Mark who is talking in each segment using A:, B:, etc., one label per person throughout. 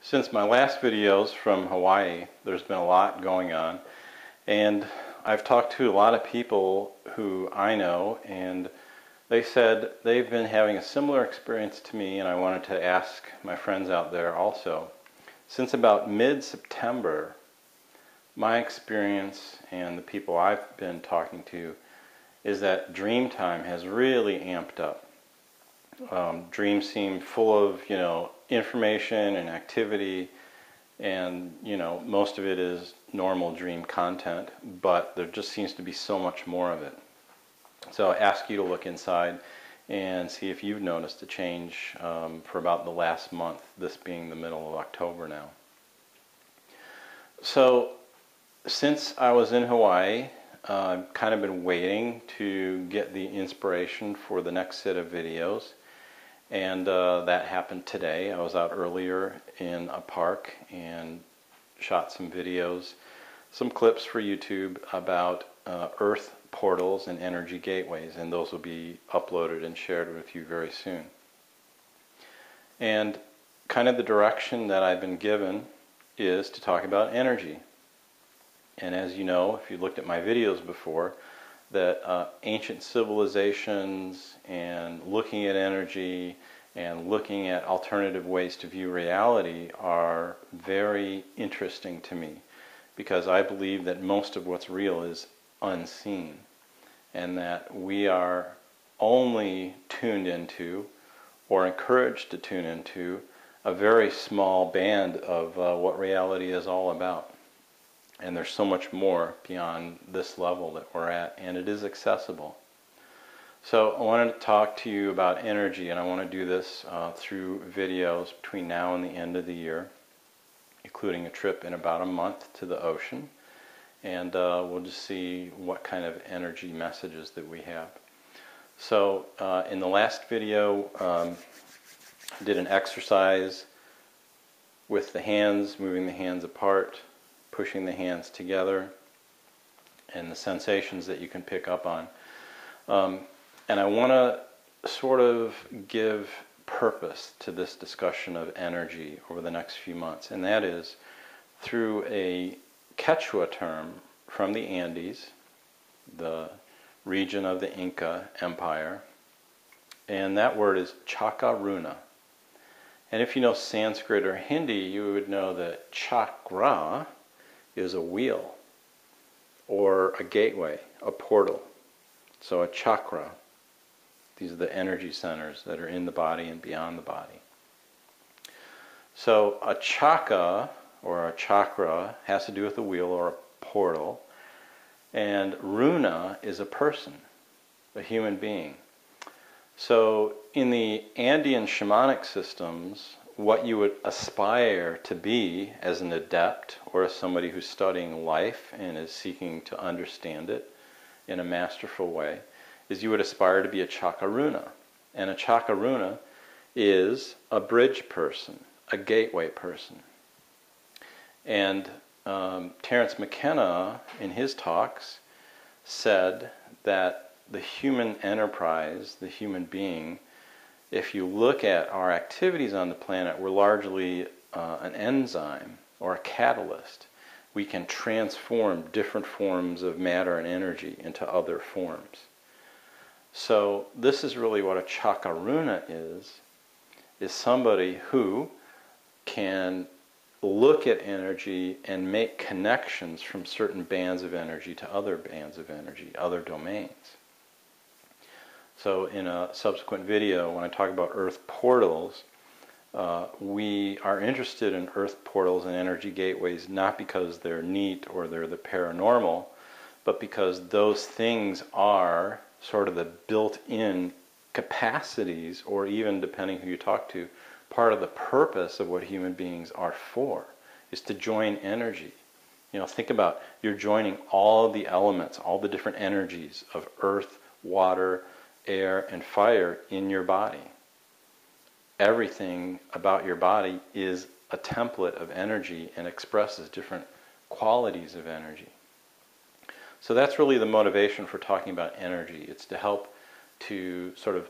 A: Since my last videos from Hawaii, there's been a lot going on, and I've talked to a lot of people who I know, and they said they've been having a similar experience to me, and I wanted to ask my friends out there also. Since about mid-September, my experience and the people I've been talking to is that dream time has really amped up. Dreams seem full of, information and activity, and, most of it is normal dream content, but there just seems to be so much more of it. So I ask you to look inside and see if you've noticed a change for about the last month, this being the middle of October now. So since I was in Hawaii, I've kind of been waiting to get the inspiration for the next set of videos. And that happened today. I was out earlier in a park and shot some videos, some clips for YouTube about Earth portals and energy gateways, and those will be uploaded and shared with you very soon. And kind of the direction that I've been given is to talk about energy. And as you know, if you looked at my videos before, that ancient civilizations and looking at energy and looking at alternative ways to view reality are very interesting to me, because I believe that most of what's real is unseen, and that we are only tuned into or encouraged to tune into a very small band of what reality is all about. And there's so much more beyond this level that we're at, and it is accessible. So I wanted to talk to you about energy, and I want to do this through videos between now and the end of the year, including a trip in about a month to the ocean, and we'll just see what kind of energy messages that we have. So in the last video, I did an exercise with the hands, moving the hands apart, pushing the hands together, and the sensations that you can pick up on. And I want to sort of give purpose to this discussion of energy over the next few months, and that is through a Quechua term from the Andes, the region of the Inca Empire, and that word is chakaruna. And if you know Sanskrit or Hindi, you would know that chakra is a wheel, or a gateway, a portal. So a chakra, these are the energy centers that are in the body and beyond the body. So a chaka, or a chakra, has to do with a wheel or a portal, and runa is a person, a human being. So in the Andean shamanic systems, what you would aspire to be as an adept or as somebody who's studying life and is seeking to understand it in a masterful way is you would aspire to be a chakaruna. And a chakaruna is a bridge person, a gateway person. And Terence McKenna, in his talks, said that the human enterprise, the human being, if you look at our activities on the planet, we're largely an enzyme or a catalyst. We can transform different forms of matter and energy into other forms. So this is really what a chakaruna is somebody who can look at energy and make connections from certain bands of energy to other bands of energy, other domains. So in a subsequent video, when I talk about Earth portals, we are interested in Earth portals and energy gateways not because they're neat or they're the paranormal, but because those things are sort of the built-in capacities, or even, depending who you talk to, part of the purpose of what human beings are for, is to join energy. Think about, you're joining all the elements, all the different energies of earth, water, air, and fire in your body. Everything about your body is a template of energy and expresses different qualities of energy. So that's really the motivation for talking about energy. It's to help to sort of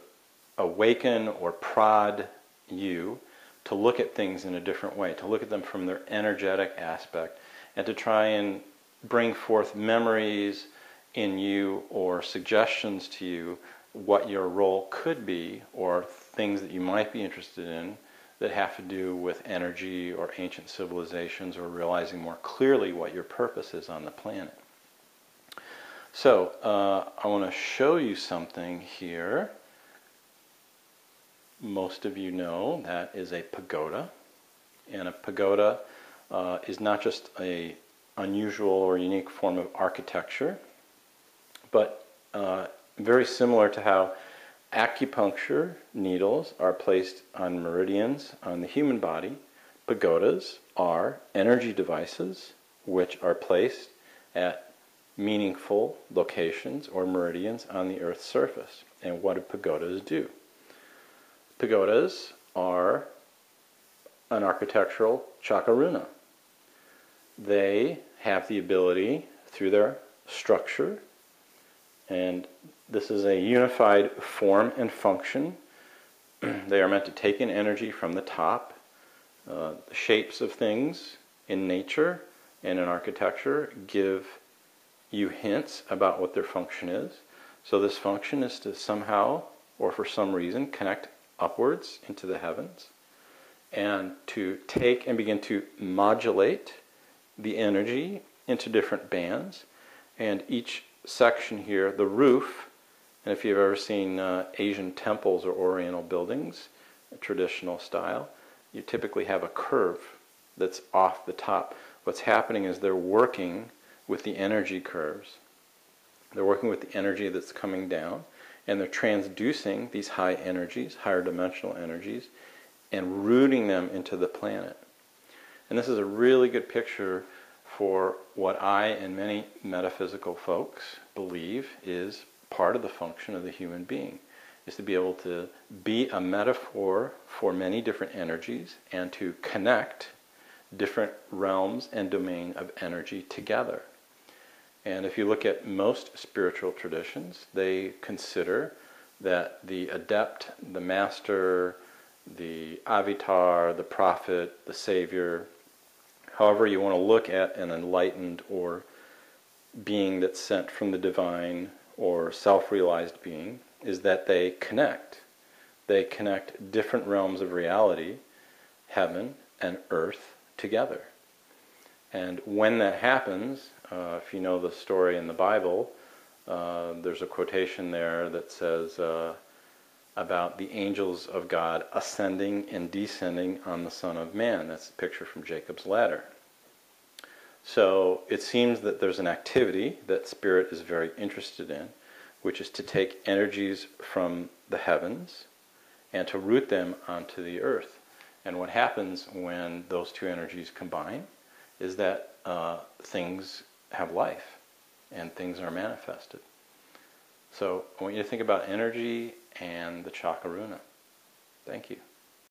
A: awaken or prod you to look at things in a different way, to look at them from their energetic aspect, and to try and bring forth memories in you or suggestions to you what your role could be, or things that you might be interested in that have to do with energy or ancient civilizations, or realizing more clearly what your purpose is on the planet. So I want to show you something here. Most of you know that is a pagoda, and a pagoda is not just a unusual or unique form of architecture, but very similar to how acupuncture needles are placed on meridians on the human body. Pagodas are energy devices which are placed at meaningful locations or meridians on the Earth's surface. And what do pagodas do? Pagodas are an architectural chakaruna. They have the ability, through their structure, and this is a unified form and function. They are meant to take in energy from the top. The shapes of things in nature and in architecture give you hints about what their function is. So this function is to somehow, or for some reason, connect upwards into the heavens, and to take and begin to modulate the energy into different bands. And each section here, the roof, and if you've ever seen Asian temples or Oriental buildings, a traditional style, you typically have a curve that's off the top. What's happening is they're working with the energy curves. They're working with the energy that's coming down, and they're transducing these high energies, higher dimensional energies, and rooting them into the planet. And this is a really good picture for what I and many metaphysical folks believe is part of the function of the human being, is to be able to be a metaphor for many different energies and to connect different realms and domain of energy together. And if you look at most spiritual traditions, they consider that the adept, the master, the avatar, the prophet, the savior, however you want to look at an enlightened or being that's sent from the divine or self-realized being, is that they connect. They connect different realms of reality, heaven and earth, together. And when that happens, if you know the story in the Bible, there's a quotation there that says about the angels of God ascending and descending on the Son of Man. That's a picture from Jacob's Ladder. So it seems that there's an activity that Spirit is very interested in, which is to take energies from the heavens and to root them onto the earth. And what happens when those two energies combine is that things have life and things are manifested. So I want you to think about energy and the chakaruna. Thank you.